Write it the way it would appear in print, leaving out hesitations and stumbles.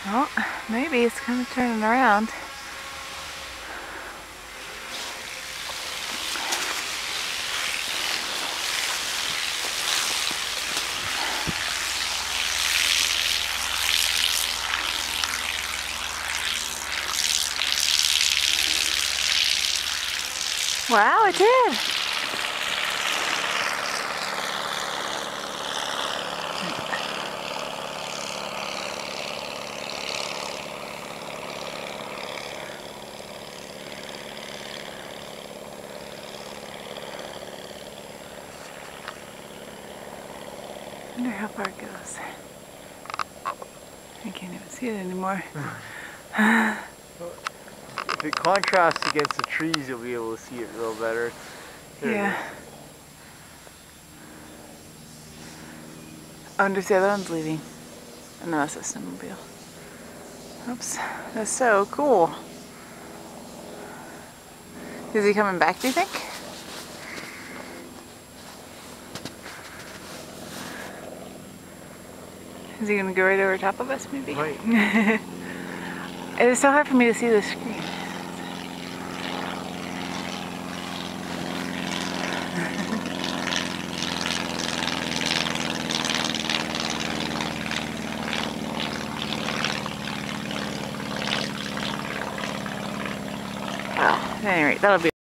Well, maybe it's kind of turning around. Wow, it did. I wonder how far it goes. I can't even see it anymore. If it contrasts against the trees, you'll be able to see it a little better. Yeah. Oh, and the other one's leaving. Oh, no, that's a snowmobile. Oops, that's so cool. Is he coming back, do you think? Is he gonna go right over top of us, maybe? Right. It is so hard for me to see the screen. Well, at any rate, that'll be